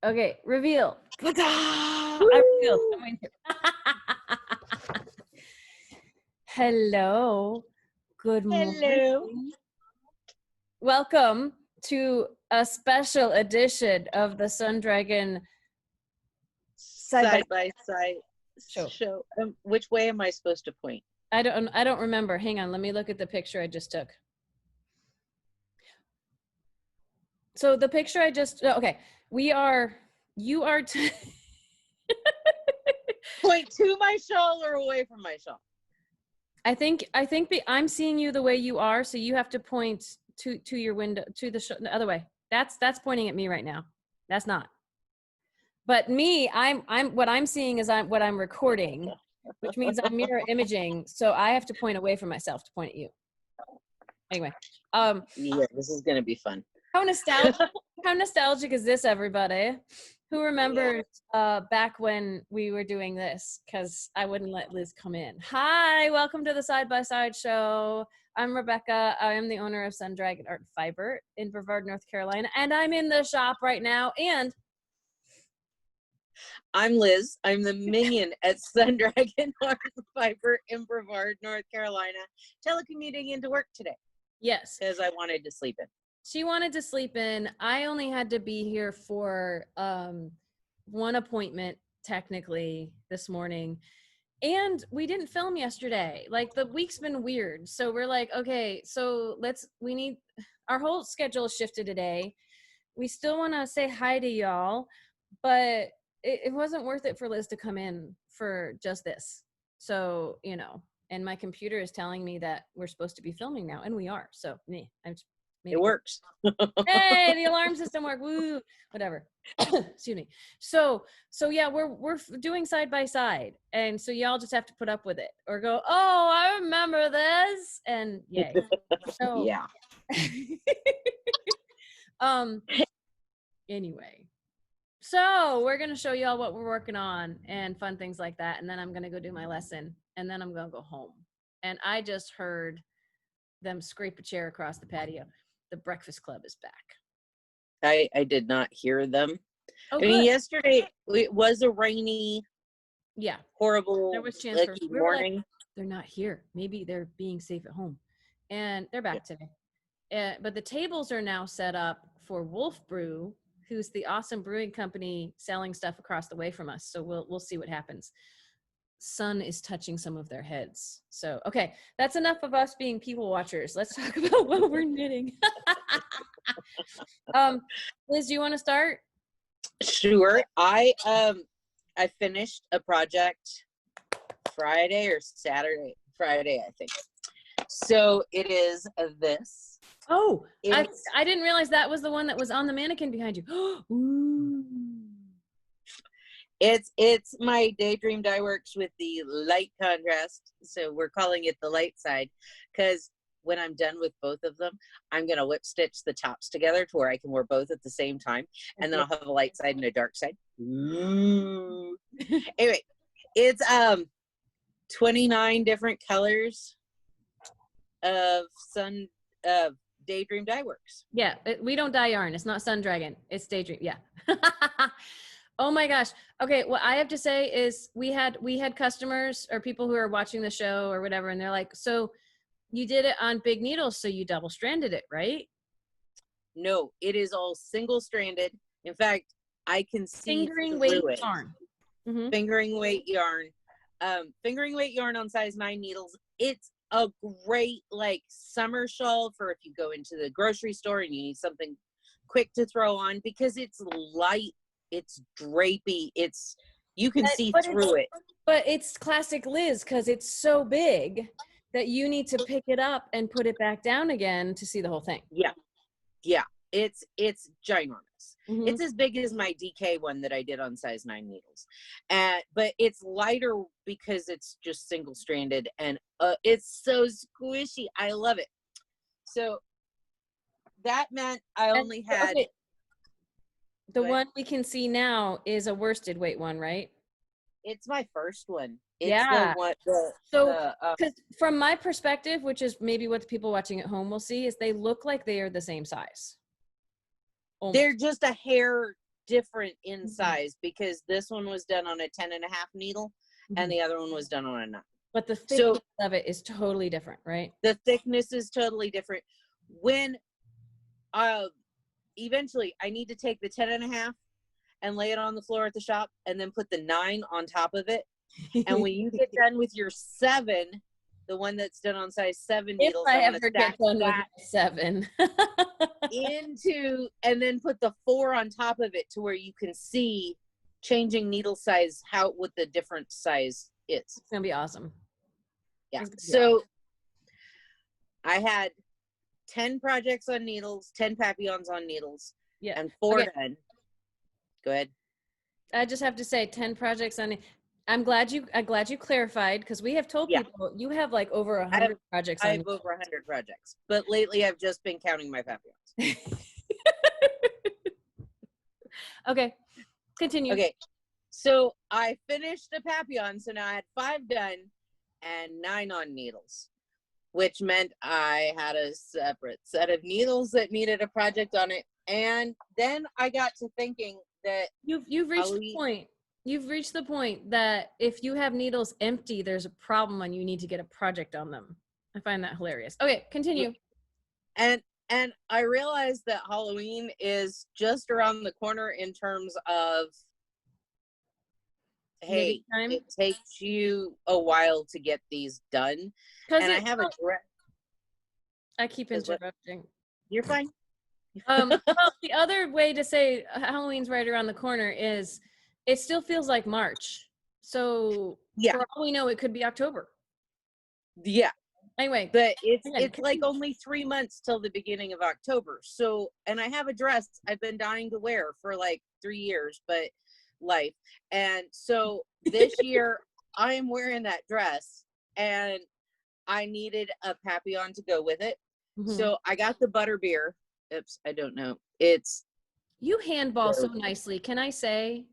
Okay, reveal. I revealed. I'm going to. Hello. Good morning. Welcome to a special edition of the Sun Dragon side by side show. Which way am I supposed to point? I don't remember. Hang on, let me look at the picture I just took. So the picture I just okay, you are Point to my shawl or away from my shawl? I think I'm seeing you the way you are, so you have to point to your window, to the other way. That's pointing at me right now. That's not. But me, I'm what I'm seeing is what I'm recording, which means I'm mirror imaging, so I have to point away from myself to point at you. Anyway, yeah, this is gonna be fun. How nostalgic is this, everybody? Who remembers back when we were doing this? Because I wouldn't let Liz come in. Hi, welcome to the Side by Side show. I'm Rebecca. I am the owner of Sun Dragon Art Fiber in Brevard, North Carolina, and I'm in the shop right now. And I'm Liz. I'm the minion at Sun Dragon Art Fiber in Brevard, North Carolina, telecommuting into work today. Yes, because I wanted to sleep in. She wanted to sleep in. I only had to be here for one appointment technically this morning. And we didn't film yesterday. Like, the week's been weird. So we're like, okay, so our whole schedule shifted today. We still want to say hi to y'all, but it wasn't worth it for Liz to come in for just this. So, and my computer is telling me that we're supposed to be filming now, and we are. So, it works. Hey, the alarm system worked. Woo, whatever. Excuse me. So yeah, we're doing side by side, and so y'all just have to put up with it or go, oh, I remember this, and yay. So, yeah. Anyway, so we're gonna show y'all what we're working on and fun things like that, and then I'm gonna go do my lesson, and then I'm gonna go home. And I just heard them scrape a chair across the patio. The Breakfast Club is back. I did not hear them. Oh, I mean, yesterday it was a rainy, horrible, there was chance morning. Like, they're not here. Maybe they're being safe at home, and they're back today. But the tables are now set up for Wolf Brew, who's the awesome brewing company selling stuff across the way from us. So we'll see what happens. Sun is touching some of their heads. So, okay, that's enough of us being people watchers. Let's talk about what we're knitting. Liz, do you want to start? Sure. I finished a project Friday or Saturday. Friday, I think. So it is this. Oh, I didn't realize that was the one that was on the mannequin behind you. Ooh. It's my Daydream Dyeworks with the light contrast. So we're calling it the light side, because when I'm done with both of them, I'm going to whip stitch the tops together to where I can wear both at the same time. And then I'll have a light side and a dark side. Ooh. Anyway, it's 29 different colors of Daydream Dyeworks. Yeah, we don't dye yarn. It's not Sun Dragon. It's Daydream. Yeah. Oh my gosh. Okay, what I have to say is we had customers or people who are watching the show or whatever, and they're like, so you did it on big needles, so you double stranded it, right? No, it is all single stranded. In fact, I can see fingering weight yarn. Mm-hmm. Fingering weight yarn. Fingering weight yarn on size 9 needles. It's a great summer shawl for if you go into the grocery store and you need something quick to throw on, because it's light, it's drapey, you can see through it. But it's classic Liz, because it's so big that you need to pick it up and put it back down again to see the whole thing. Yeah, it's ginormous. Mm-hmm. It's as big as my DK one that I did on size 9 needles, but it's lighter because it's just single stranded, and it's so squishy. I love it. So that meant I only had the one we can see now is a worsted weight one, right? It's my first one. It's yeah. Because from my perspective, which is maybe what the people watching at home will see, is they look like they are the same size. Almost. They're just a hair different in size because this one was done on a 10.5 needle and the other one was done on a 9. But the thickness of it is totally different, right? The thickness is totally different. When eventually I need to take the 10.5 and lay it on the floor at the shop and then put the 9 on top of it. And when you get done with your 7, the one that's done on size 7 needles, If I ever get done with my 7. into, and then put the 4 on top of it to where you can see changing needle size, what the different size is. It's gonna be awesome. Yeah. So I had 10 projects on needles, 10 papillons on needles, and 4 done. Go ahead. I just have to say 10 projects on. I'm glad you clarified, because we have told people you have like over 100 projects on. I have over 100 projects, but lately I've just been counting my papillons. Okay, continue. Okay, so I finished a papillon, so now I had 5 done and 9 on needles, which meant I had a separate set of needles that needed a project on it. And then I got to thinking that you've reached the point. You've reached the point that if you have needles empty, there's a problem and you need to get a project on them. I find that hilarious. Okay, continue. And I realized that Halloween is just around the corner in terms of, hey, it takes you a while to get these done. And I have a dress. I keep interrupting. You're fine. Well, the other way to say Halloween's right around the corner is it still feels like March. So for all we know, it could be October. Yeah. Anyway. But it's like only 3 months till the beginning of October. So, and I have a dress I've been dying to wear for like 3 years, but life. And so this year I am wearing that dress and I needed a papillon to go with it. So I got the butterbeer. Oops, I don't know. You handball so nicely. Can I say,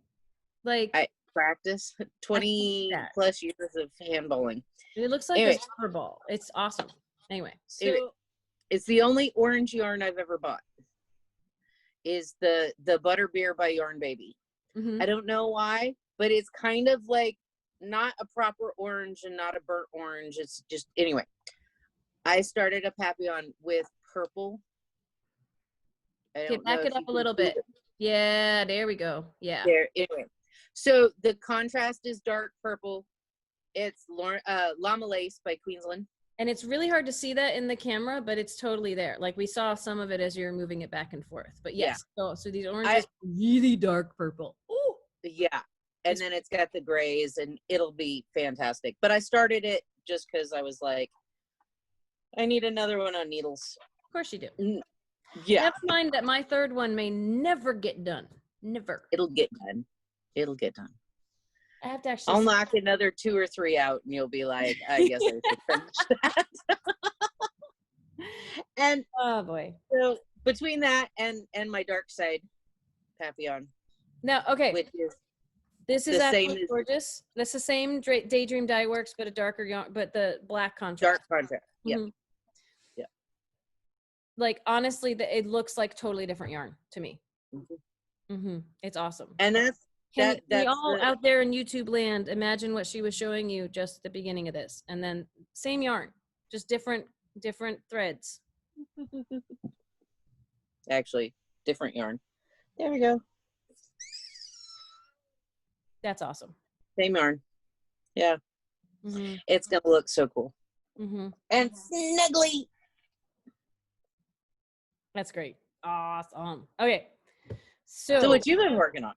like, I practice 20 plus years of handballing. It looks like a rubber ball. It's awesome. Anyway, so it's the only orange yarn I've ever bought. Is the butterbeer by Yarn Baby. I don't know why, but it's kind of like not a proper orange and not a burnt orange. It's just, anyway. I started a papillon with purple. Okay, back it up a little bit. Yeah, there we go. Yeah. There, anyway. So the contrast is dark purple. It's Llama Lace by Queensland. And it's really hard to see that in the camera, but it's totally there. Like we saw some of it as you're moving it back and forth. But yes, so these oranges, really dark purple. Ooh. Yeah. And then it's got the grays and it'll be fantastic. But I started it just because I was like, I need another one on needles. Of course you do. Yeah. Never mind that my third one may never get done. Never. It'll get done. It'll get done. I have to actually. I'll knock another 2 or 3 out and you'll be like, I guess I should finish that. And oh boy. So between that and my dark side papillon. Now, okay. Which is this is absolutely gorgeous. That's the same Daydream Dyeworks, but a darker yarn, but the black contrast. Dark contrast. Yeah. Yeah. Like honestly, it looks like totally different yarn to me. It's awesome. And that's we all out there in YouTube land, imagine what she was showing you just at the beginning of this, and then same yarn, just different threads. Actually, different yarn. There we go. That's awesome. Same yarn. Yeah. It's gonna look so cool. And snuggly. That's great. Awesome. Okay. So what you been working on?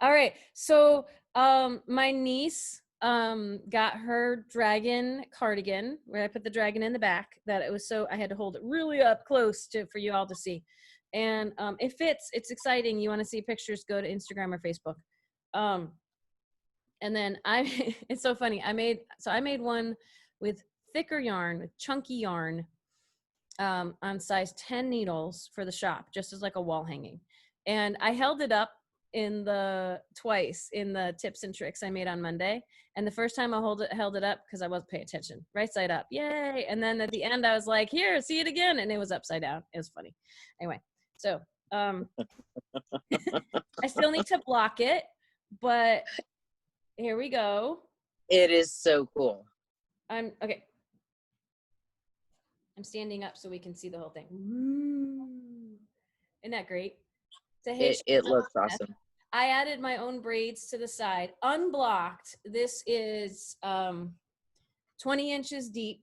All right. So my niece got her dragon cardigan where I put the dragon in the back, that it was so I had to hold it really up close for you all to see. And it fits. It's exciting. You want to see pictures, go to Instagram or Facebook. And then it's so funny. I made one with thicker yarn, with chunky yarn, on size 10 needles for the shop, just as like a wall hanging. And I held it up twice in the tips and tricks I made on Monday. And the first time I held it up, because I wasn't paying attention, right side up, yay. And then at the end I was like, here, see it again. And it was upside down. It was funny. Anyway, So I still need to block it, but here we go. It is so cool. Okay. I'm standing up so we can see the whole thing. Ooh. Isn't that great? It looks awesome. I added my own braids to the side, unblocked. This is 20 inches deep,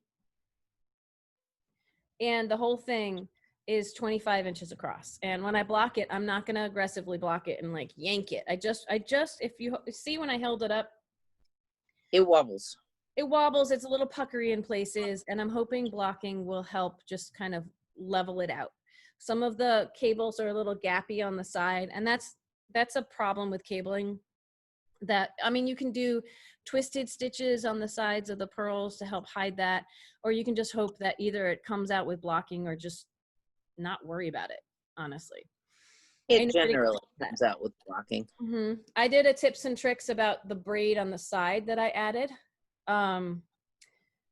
and the whole thing is 25 inches across. And when I block it, I'm not going to aggressively block it and like yank it. I just, if you see when I held it up, it wobbles. It wobbles. It's a little puckery in places, and I'm hoping blocking will help just kind of level it out. Some of the cables are a little gappy on the side, and that's a problem with cabling. That, I mean, you can do twisted stitches on the sides of the pearls to help hide that, or you can just hope that either it comes out with blocking or just not worry about it, honestly. It generally comes out with blocking. Mm-hmm. I did a tips and tricks about the braid on the side that I added.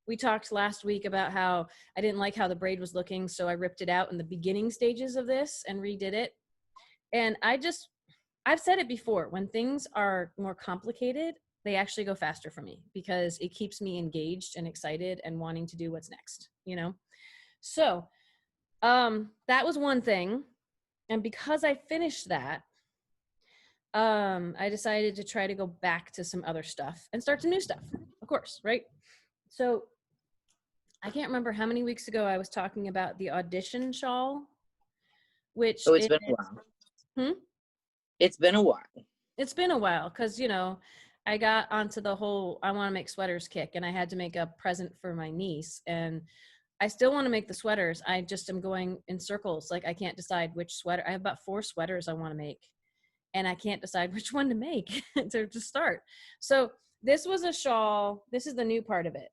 We talked last week about how I didn't like how the braid was looking, so I ripped it out in the beginning stages of this and redid it. And I've said it before, when things are more complicated, they actually go faster for me because it keeps me engaged and excited and wanting to do what's next, you know? So, that was one thing. And because I finished that, I decided to try to go back to some other stuff and start some new stuff, of course, right? So I can't remember how many weeks ago I was talking about the audition shawl, which it's been a while. It's been a while. It's been a while because, you know, I got onto the whole I want to make sweaters kick, and I had to make a present for my niece, and I still want to make the sweaters. I just am going in circles. Like, I can't decide which sweater. I have about 4 sweaters I want to make, and I can't decide which one to make to start. So this was a shawl. This is the new part of it.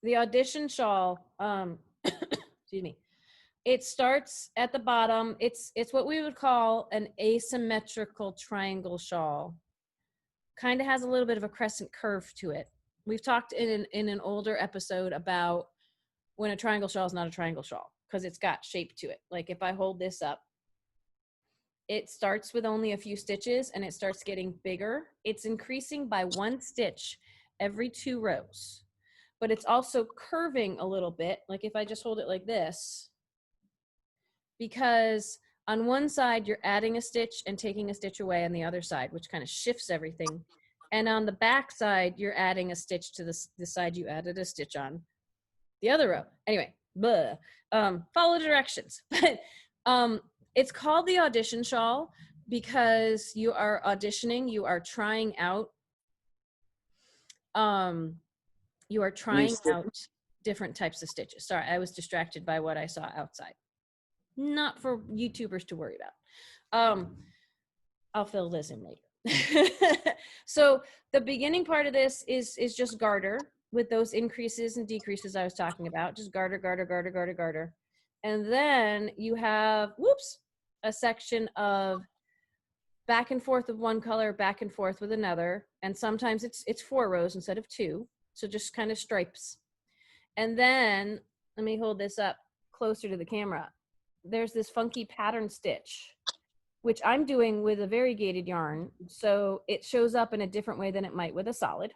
The audition shawl, excuse me. It starts at the bottom. It's what we would call an asymmetrical triangle shawl. Kind of has a little bit of a crescent curve to it. We've talked in an older episode about when a triangle shawl is not a triangle shawl because it's got shape to it. Like if I hold this up, it starts with only a few stitches and it starts getting bigger. It's increasing by 1 stitch every 2 rows, but it's also curving a little bit. Like if I just hold it like this, because on one side you're adding a stitch and taking a stitch away on the other side, which kind of shifts everything. And on the back side, you're adding a stitch to the side you added a stitch on the other row. Anyway, follow directions. But it's called the audition shawl because you are auditioning, you are trying out different types of stitches. Sorry, I was distracted by what I saw outside. Not for YouTubers to worry about. I'll fill this in later. So the beginning part of this is just garter with those increases and decreases I was talking about. Just garter, garter, garter, garter, garter. And then you have, a section of back and forth of one color, back and forth with another. And sometimes it's 4 rows instead of 2. So just kind of stripes. And then, let me hold this up closer to the camera. There's this funky pattern stitch, which I'm doing with a variegated yarn. So it shows up in a different way than it might with a solid.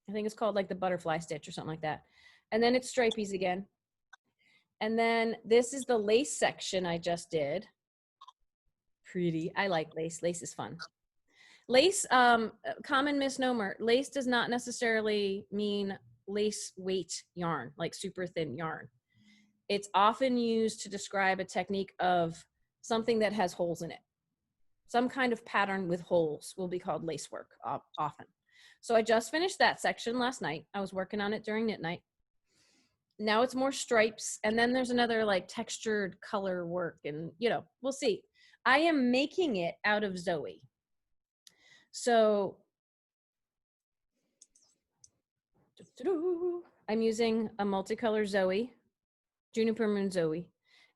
I think it's called like the butterfly stitch or something like that. And then it's stripies again. And then this is the lace section I just did. Pretty. I like lace. Lace is fun. Lace, common misnomer. Lace does not necessarily mean lace weight yarn, like super thin yarn. It's often used to describe a technique of something that has holes in it. Some kind of pattern with holes will be called lace work often. So I just finished that section last night. I was working on it during knit night. Now it's more stripes. And then there's another like textured color work. And, you know, we'll see. I am making it out of Zoe. So I'm using a multicolor Zoe, Juniper Moon Zoe.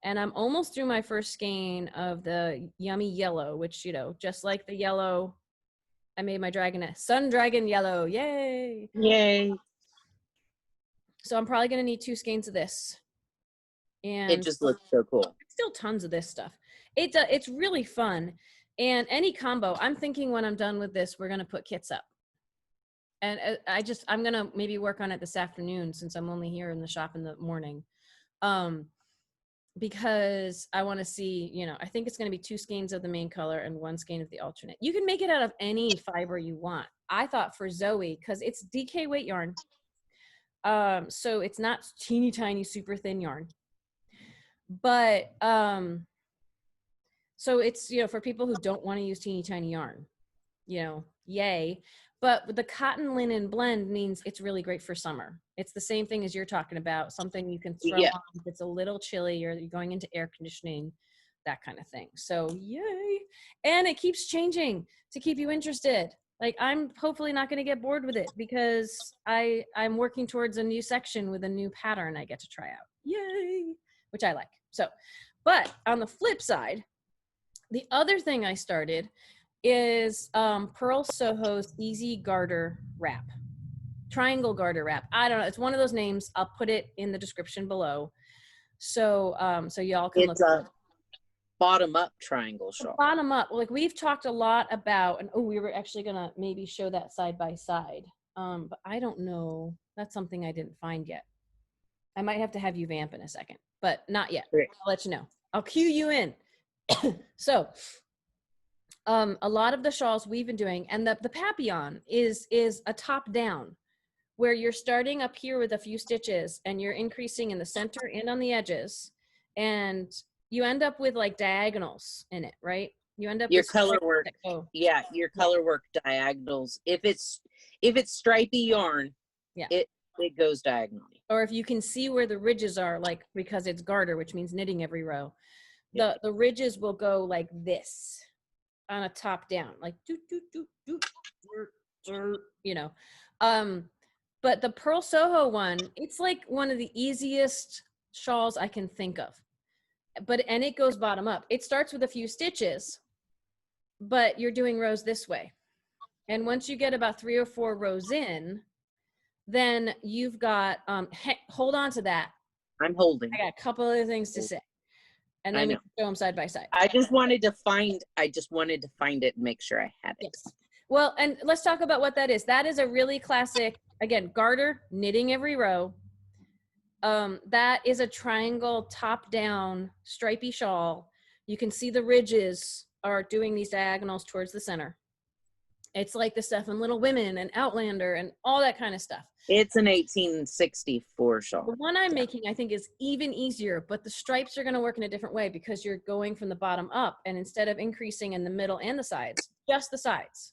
And I'm almost through my first skein of the yummy yellow, which, you know, just like the yellow, I made my dragoness. Sun Dragon Yellow. Yay. Yay. So I'm probably going to need 2 skeins of this It And just looks so cool. still tons of this stuff. It's really fun. And any combo, I'm thinking when I'm done with this, we're going to put kits up. And I'm going to maybe work on it this afternoon since I'm only here in the shop in the morning. Because I want to see, you know, I think it's going to be 2 skeins of the main color and 1 skein of the alternate. You can make it out of any fiber you want. I thought for Zoe, because it's DK weight yarn. So it's not teeny tiny, super thin yarn. But so it's, you know, for people who don't want to use teeny tiny yarn, you know, yay. But the cotton linen blend means it's really great for summer. It's the same thing as you're talking about, something you can throw on if it's a little chilly or you're going into air conditioning, that kind of thing. So yay. And it keeps changing to keep you interested. Like, I'm hopefully not going to get bored with it because I'm working towards a new section with a new pattern I get to try out. Yay, which I like. So, but on the flip side, the other thing I started is Pearl Soho's Easy Garter Wrap. Triangle Garter Wrap. I don't know. It's one of those names. I'll put it in the description below. So so y'all can look. It's a bottom up triangle shawl. Bottom up. Like, we've talked a lot about, and we were actually gonna maybe show that side by side. But I don't know. That's something I didn't find yet. I might have to have you vamp in a second, but not yet. Great. I'll let you know. I'll cue you in. So a lot of the shawls we've been doing, and the Papillon is a top down, where you're starting up here with a few stitches and you're increasing in the center and on the edges, and you end up with like diagonals in it, right? You end up your with color work. Yeah, your color work diagonals. If it's stripy yarn, yeah, it goes diagonally. or if you can see where the ridges are, like, because it's garter, which means knitting every row, the ridges will go like this on a top down, like do, you know. But the Pearl Soho one, it's like one of the easiest shawls I can think of. And it goes bottom up. It starts with a few stitches, but you're doing rows this way. And once you get about 3 or 4 rows in, then you've got, hold on to that. I'm holding. I got a couple other things to say. And then we can show them side by side. I just wanted to find it and make sure I had it. Yes. Well, and let's talk about what that is. That is a really classic, again, garter, knitting every row. That is a triangle top down stripy shawl. You can see the ridges are doing these diagonals towards the center. It's like the stuff in Little Women and Outlander and all that kind of stuff. It's an 1864 shawl. The one I'm making, I think, is even easier, but the stripes are going to work in a different way because you're going from the bottom up, and instead of increasing in the middle and the sides, just the sides.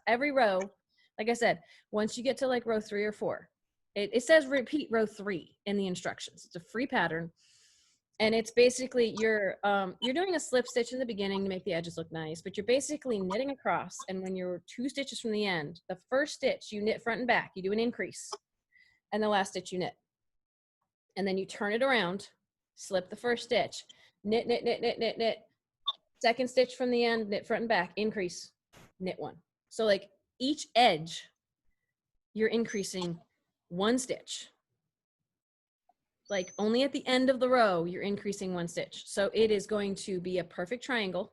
Every row, like I said, once you get to like row 3 or 4, it says repeat row 3 in the instructions. It's a free pattern. And it's basically you're doing a slip stitch in the beginning to make the edges look nice, but you're basically knitting across. And when you're 2 stitches from the end, the first stitch you knit front and back, you do an increase, and the last stitch you knit. And then you turn it around, slip the first stitch, knit, knit, knit, knit, knit, knit. Second stitch from the end, knit front and back, increase, knit 1. So like each edge, you're increasing 1 stitch. Like only at the end of the row, you're increasing 1 stitch. So it is going to be a perfect triangle.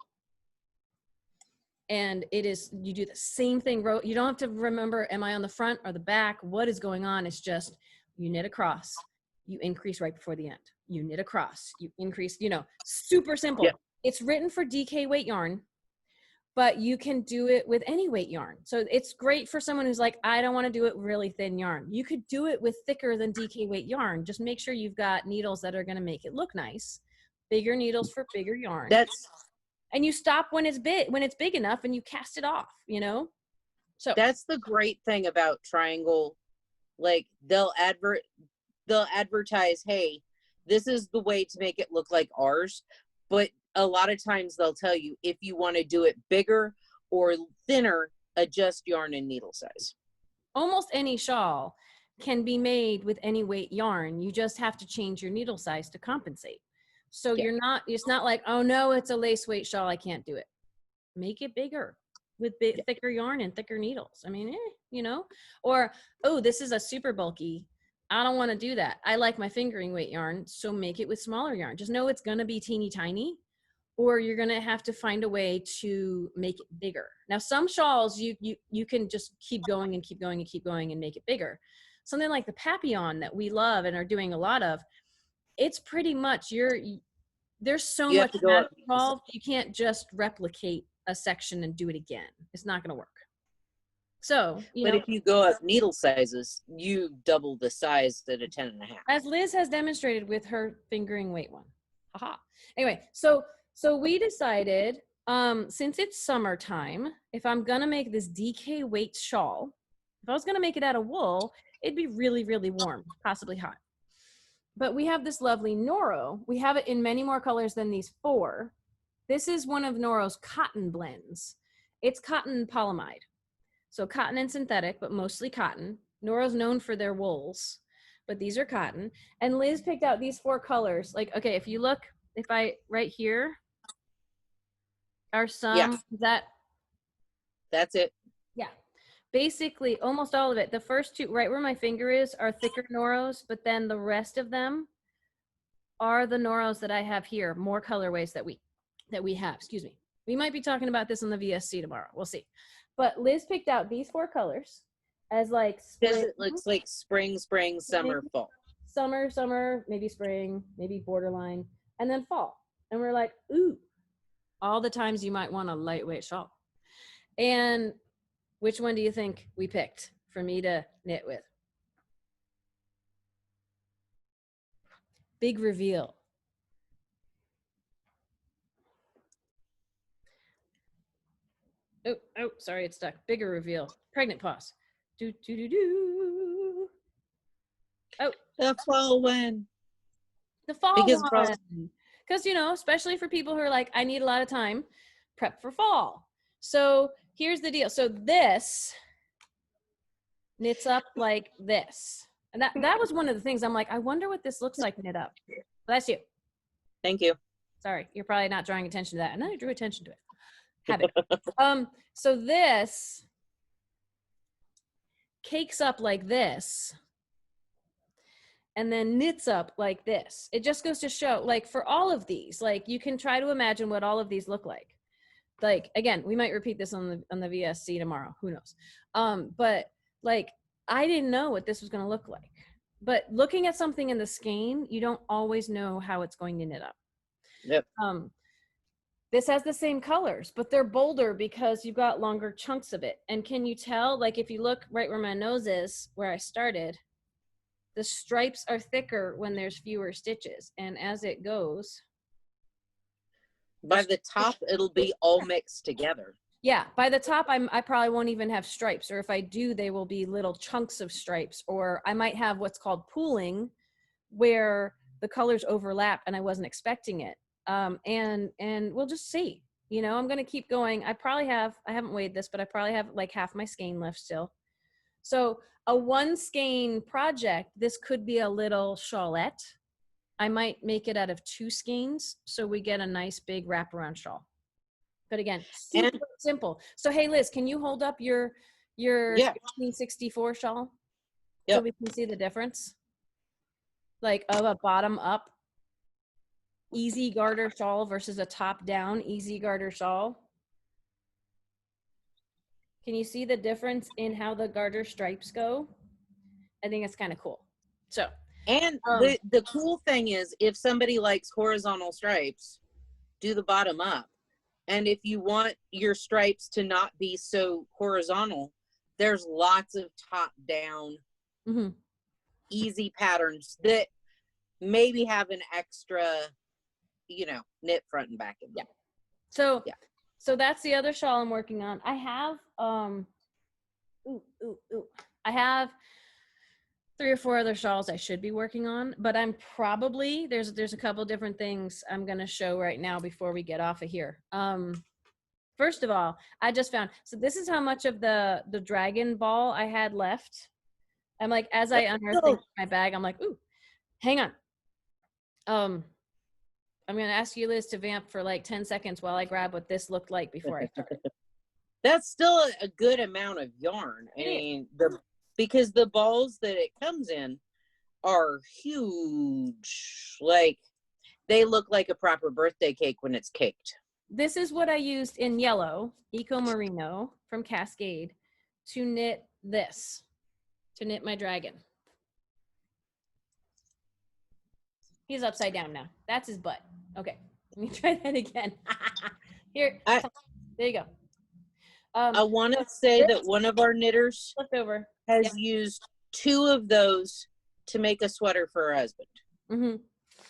And it is, you do the same thing. You don't have to remember, am I on the front or the back? What is going on? It's just, you knit across, you increase right before the end. You knit across, you increase, you know, super simple. Yep. It's written for DK weight yarn, but you can do it with any weight yarn. So it's great for someone who's like, I don't want to do it really thin yarn. You could do it with thicker than DK weight yarn. Just make sure you've got needles that are going to make it look nice. Bigger needles for bigger yarn. And you stop when it's big enough, and you cast it off, you know? So that's the great thing about triangle. Like they'll advertise, hey, this is the way to make it look like ours. But a lot of times they'll tell you, if you want to do it bigger or thinner, adjust yarn and needle size. Almost any shawl can be made with any weight yarn. You just have to change your needle size to compensate. So it's not like, oh no, it's a lace weight shawl, I can't do it. Make it bigger with thicker yarn and thicker needles. I mean, you know, or, oh, this is a super bulky. I don't want to do that. I like my fingering weight yarn, so make it with smaller yarn. Just know it's going to be teeny tiny, or you're going to have to find a way to make it bigger. Now, some shawls, you can just keep going and keep going and keep going and make it bigger. Something like the Papillon that we love and are doing a lot of, it's pretty much there's so You have much to go math up. involved. You can't just replicate a section and do it again. It's not going to work. So, But if you go up needle sizes, you double the size at a 10 and a half. as Liz has demonstrated with her fingering weight one. Haha. Anyway, so we decided, since it's summertime, if I'm gonna make this DK weight shawl, if I was gonna make it out of wool, it'd be really, really warm, possibly hot. But we have this lovely Noro. We have it in many more colors than these 4. This is one of Noro's cotton blends. It's cotton polyamide. So cotton and synthetic, but mostly cotton. Noro's known for their wools, but these are cotton. And Liz picked out these 4 colors. Like, okay, if you look, right here are some, That's it. Yeah. Basically, almost all of it. The first 2, right where my finger is, are thicker Noros, but then the rest of them are the Noros that I have here, more colorways that we have, excuse me. We might be talking about this on the VSC tomorrow. We'll see. But Liz picked out these 4 colors as like Because it looks like spring, summer, fall. Summer, maybe spring, maybe borderline, and then fall. And we're like, ooh, all the times you might want a lightweight shawl. And which one do you think we picked for me to knit with? Big reveal. Oh, sorry, it's stuck. Bigger reveal. Pregnant pause. Do. Oh, The fall one. the fall Because one. Because, especially for people who are like, I need a lot of time, prep for fall. So here's the deal. So this knits up like this. And that was one of the things I'm like, I wonder what this looks like knit up. Bless you. Thank you. Sorry, you're probably not drawing attention to that. And I drew attention to it. Habit. So this cakes up like this and then knits up like this. It just goes to show, like, for all of these, like, you can try to imagine what all of these look like. Like, again, we might repeat this on the VSC tomorrow. Who knows? But like, I didn't know what this was going to look like. But looking at something in the skein, you don't always know how it's going to knit up. Yep. This has the same colors, but they're bolder because you've got longer chunks of it. And can you tell, like, if you look right where my nose is, where I started, the stripes are thicker when there's fewer stitches. And as it goes, by the top, it'll be all mixed together. Yeah, by the top, I probably won't even have stripes, or if I do, they will be little chunks of stripes, or I might have what's called pooling, where the colors overlap and I wasn't expecting it. And we'll just see. I'm going to keep going. I haven't weighed this, but I probably have like half my skein left still. So a 1 skein project, this could be a little shawlette. I might make it out of 2 skeins, so we get a nice big wraparound shawl. But again, super simple. So hey, Liz, can you hold up your 1664 shawl? Yep. So we can see the difference? Like of a bottom up easy garter shawl versus a top down easy garter shawl. Can you see the difference in how the garter stripes go? I think it's kind of cool. So, and the cool thing is, if somebody likes horizontal stripes, do the bottom up. And if you want your stripes to not be so horizontal, there's lots of top down easy patterns that maybe have an extra, knit front and back in them. Yeah. So that's the other shawl I'm working on. I have I have 3 or 4 other shawls I should be working on, but I'm probably there's a couple different things I'm going to show right now before we get off of here. First of all, I just found, so this is how much of the dragon ball I had left. I'm like, as I unearth things in my bag, I'm like, ooh, hang on. I'm going to ask you, Liz, to vamp for like 10 seconds while I grab what this looked like before I started. That's still a good amount of yarn. I mean, because the balls that it comes in are huge. Like, they look like a proper birthday cake when it's caked. This is what I used in yellow, Eco Merino from Cascade, to knit this, to knit my dragon. He's upside down now. That's his butt. Okay, let me try that again. Here, there you go. I want to say that one of our knitters leftover has used 2 of those to make a sweater for her husband. Mm-hmm.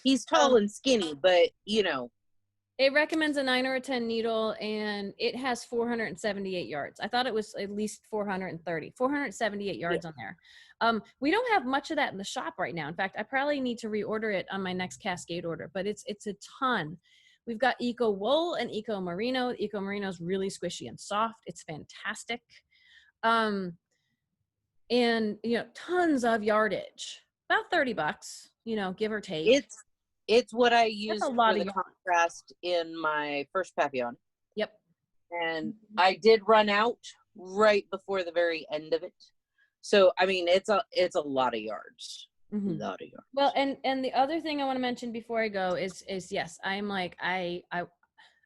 He's tall and skinny, but you know. It recommends a 9 or a 10 needle, and it has 478 yards. I thought it was at least 478 yards on there. We don't have much of that in the shop right now. In fact, I probably need to reorder it on my next Cascade order, but it's a ton. We've got Eco Wool and Eco Merino. Eco Merino is really squishy and soft. It's fantastic. And, you know, tons of yardage, about $30, you know, give or take. It's what I used for the contrast in my first Papillon. Yep. And I did run out right before the very end of it. So, I mean, it's a lot of yards. Mm-hmm. A lot of yards. Well, and the other thing I want to mention before I go is yes, I'm like, I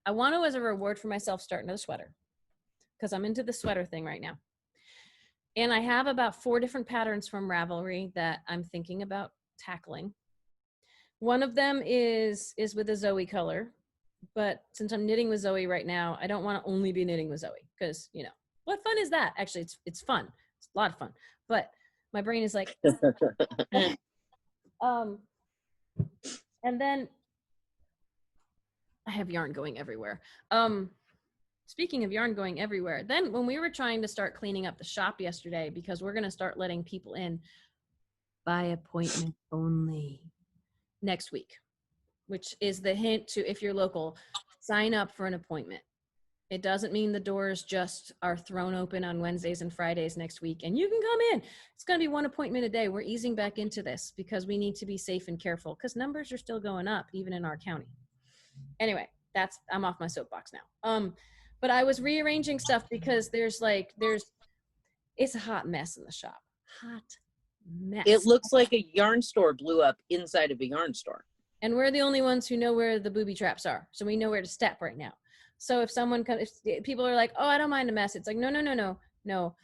want to, as a reward for myself, start another sweater, because I'm into the sweater thing right now. And I have about 4 different patterns from Ravelry that I'm thinking about tackling. One of them is with a Zoe color, but since I'm knitting with Zoe right now, I don't want to only be knitting with Zoe, because, you know, what fun is that? Actually, it's fun. It's a lot of fun, but my brain is like, and then I have yarn going everywhere. Speaking of yarn going everywhere, then when we were trying to start cleaning up the shop yesterday, because we're going to start letting people in by appointment only next week, which is the hint to, if you're local, sign up for an appointment. It doesn't mean the doors just are thrown open on Wednesdays and Fridays next week and you can come in. It's going to be 1 appointment a day. We're easing back into this because we need to be safe and careful, because numbers are still going up even in our county. Anyway, I'm off my soapbox now. But I was rearranging stuff because it's a hot mess in the shop. Hot mess. It looks like a yarn store blew up inside of a yarn store. And we're the only ones who know where the booby traps are. So we know where to step right now. So if someone comes, if people are like, oh, I don't mind a mess. It's like, no.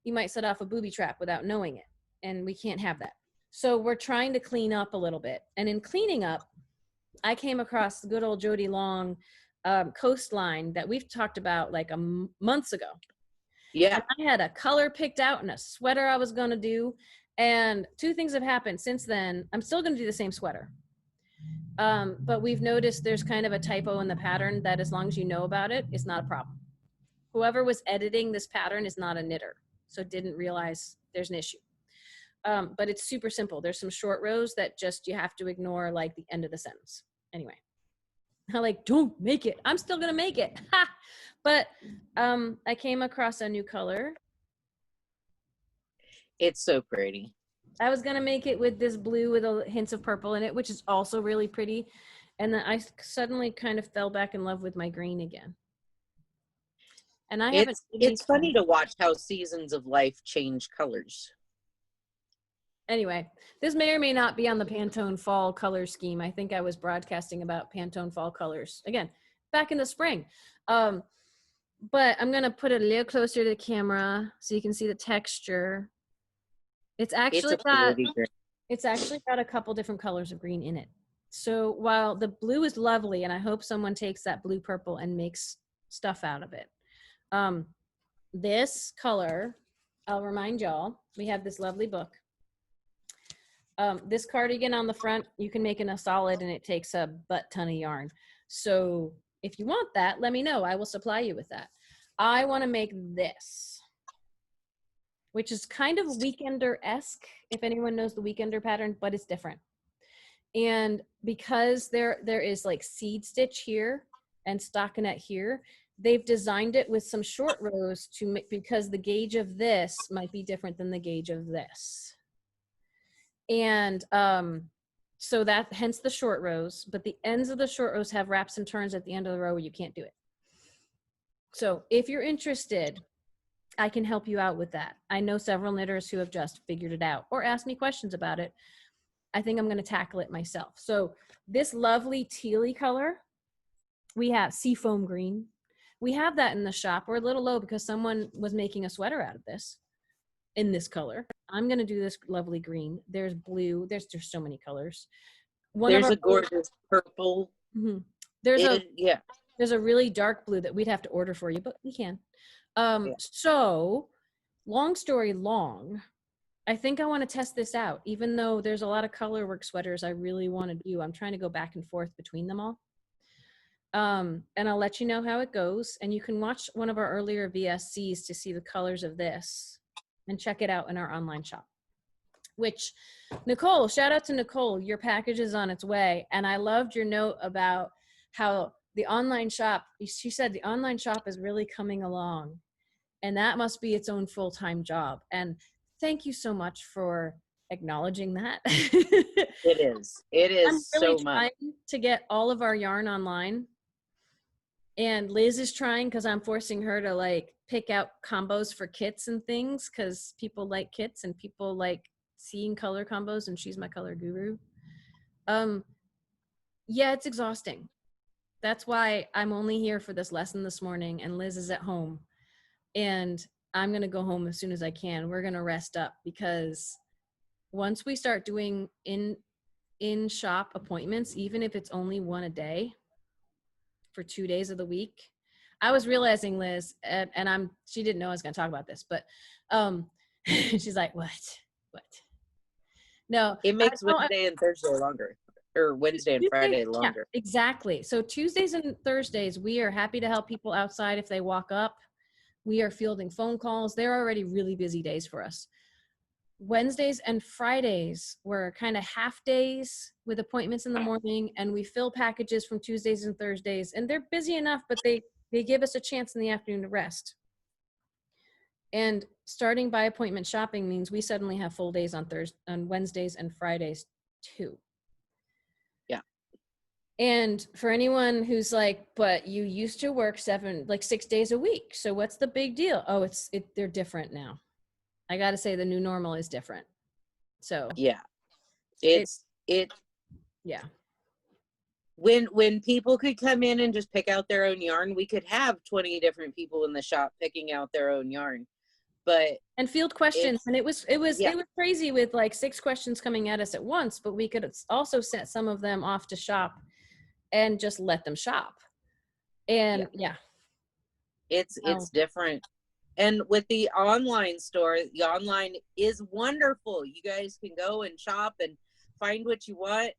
You might set off a booby trap without knowing it. And we can't have that. So we're trying to clean up a little bit. And in cleaning up, I came across the good old Jody Long coastline that we've talked about like months ago. Yeah. And I had a color picked out and a sweater I was going to do. And 2 things have happened since then. I'm still going to do the same sweater. But we've noticed there's kind of a typo in the pattern that, as long as you know about it, it's not a problem. Whoever was editing this pattern is not a knitter, so didn't realize there's an issue. But it's super simple. There's some short rows that just, you have to ignore like the end of the sentence. Anyway, I'm like, don't make it. I'm still going to make it. Ha! But I came across a new color. It's so pretty. I was going to make it with this blue with hints of purple in it, which is also really pretty. And then I suddenly kind of fell back in love with my green again. And it's funny to watch how seasons of life change colors. Anyway, this may or may not be on the Pantone fall color scheme. I think I was broadcasting about Pantone fall colors again back in the spring. But I'm going to put it a little closer to the camera so you can see the texture. It's actually got a couple different colors of green in it. So while the blue is lovely, and I hope someone takes that blue purple and makes stuff out of it. This color, I'll remind y'all, we have this lovely book. This cardigan on the front, you can make in a solid and it takes a butt ton of yarn. So if you want that, let me know. I will supply you with that. I want to make this, which is kind of Weekender-esque, if anyone knows the Weekender pattern, but it's different. And because there is like seed stitch here and stockinette here, they've designed it with some short rows to make, because the gauge of this might be different than the gauge of this. And so that, hence the short rows, but the ends of the short rows have wraps and turns at the end of the row where you can't do it. So if you're interested, I can help you out with that. I know several knitters who have just figured it out or asked me questions about it. I think I'm going to tackle it myself. So this lovely tealy color, we have seafoam green. We have that in the shop. We're a little low because someone was making a sweater out of this in this color. I'm going to do this lovely green. There's blue. There's so many colors. There's a gorgeous purple. Mm-hmm. There's Yeah. a really dark blue that we'd have to order for you, but we can. Yeah. So long story long, I think I want to test this out, even though there's a lot of color work sweaters I really want to do. I'm trying to go back and forth between them all. And I'll let you know how it goes. And you can watch one of our earlier VSCs to see the colors of this and check it out in our online shop. Which, Nicole, shout out to Nicole, your package is on its way. And I loved your note about how the online shop, she said the online shop is really coming along. And that must be its own full-time job. And thank you so much for acknowledging that. It is. It is I'm really so trying much to get all of our yarn online. And Liz is trying because I'm forcing her to like pick out combos for kits and things because people like kits and people like seeing color combos, and she's my color guru. Yeah, it's exhausting. That's why I'm only here for this lesson this morning and Liz is at home. And I'm going to go home as soon as I can. We're going to rest up because once we start doing in shop appointments, even if it's only one a day for 2 days of the week, I was realizing, Liz, and she didn't know I was going to talk about this, but she's like, what? No, it makes Wednesday and Thursday longer, or Wednesday and Friday longer. Yeah, exactly. So Tuesdays and Thursdays, we are happy to help people outside if they walk up. We are fielding phone calls. They're already really busy days for us. Wednesdays and Fridays were kind of half days with appointments in the morning, and we fill packages from Tuesdays and Thursdays, and they're busy enough, but they give us a chance in the afternoon to rest. And starting by appointment shopping means we suddenly have full days on Wednesdays and Fridays too. Yeah. And for anyone who's like, but you used to work 6 days a week, so what's the big deal? Oh, they're different now. I got to say the new normal is different. So yeah, yeah. When people could come in and just pick out their own yarn, we could have 20 different people in the shop picking out their own yarn. And field questions, and it was crazy with like 6 questions coming at us at once, but we could also set some of them off to shop and just let them shop. And it's different. And with the online store, the online is wonderful. You guys can go and shop and find what you want,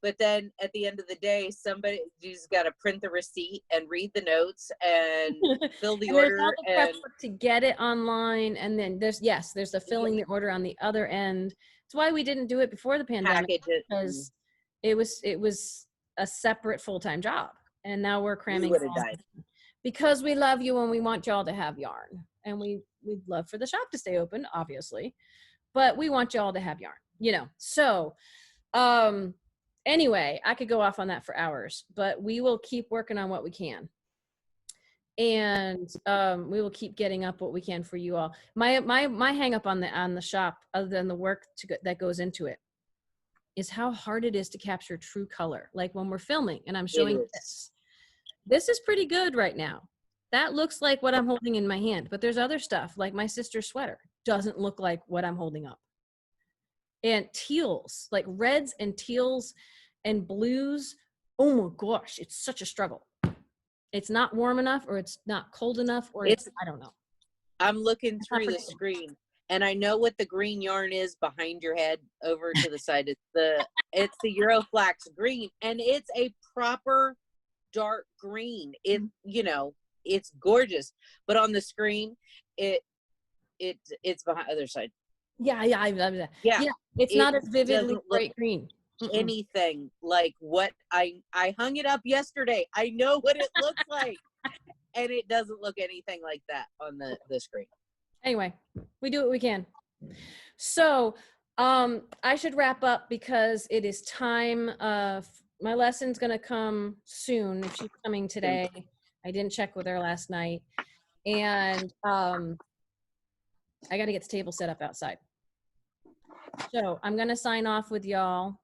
but then at the end of the day, somebody's got to print the receipt and read the notes and fill the order. There's all the prep work to get it online, and then there's the filling the order on the other end. It's why we didn't do it before the pandemic, because it was a separate full-time job, and now we're cramming. We would have died. Because we love you and we want y'all to have yarn, and we'd love for the shop to stay open, obviously, but we want y'all to have yarn, So, anyway, I could go off on that for hours, but we will keep working on what we can. And we will keep getting up what we can for you all. My hang up on the shop, other than the work that goes into it, is how hard it is to capture true color. Like when we're filming and I'm showing this is pretty good right now. That looks like what I'm holding in my hand, but there's other stuff like my sister's sweater doesn't look like what I'm holding up. And teals, like reds and teals and blues, oh my gosh, it's such a struggle. It's not warm enough, or it's not cold enough, or I don't know. I'm looking through the screen and I know what the green yarn is behind your head over to the side. It's the Euroflax green, and it's a proper dark green. It's gorgeous, but on the screen it's behind the other side. Yeah, it's not as vividly bright green. Anything like what I hung it up yesterday. I know what it looks like, and it doesn't look anything like that on the screen. Anyway, we do what we can. So I should wrap up because it is time. My lesson's gonna come soon. If she's coming today, I didn't check with her last night. And I got to get the table set up outside. So I'm going to sign off with y'all.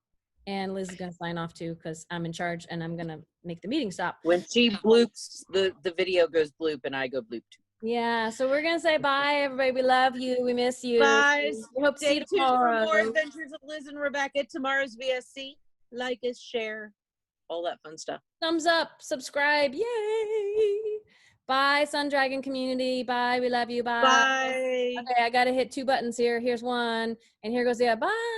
And Liz is going to sign off too because I'm in charge and I'm going to make the meeting stop. When she bloops, the video goes bloop and I go bloop too. Yeah, so we're going to say bye, everybody. We love you. We miss you. Bye. We hope to see Stay you tuned for more tomorrow. adventures of Liz and Rebecca. Tomorrow's VSC. Like us, share, all that fun stuff. Thumbs up, subscribe. Yay. Bye, Sun Dragon community. Bye. We love you. Bye. Bye. Okay, I got to hit 2 buttons here. Here's one. And here goes the other. Bye.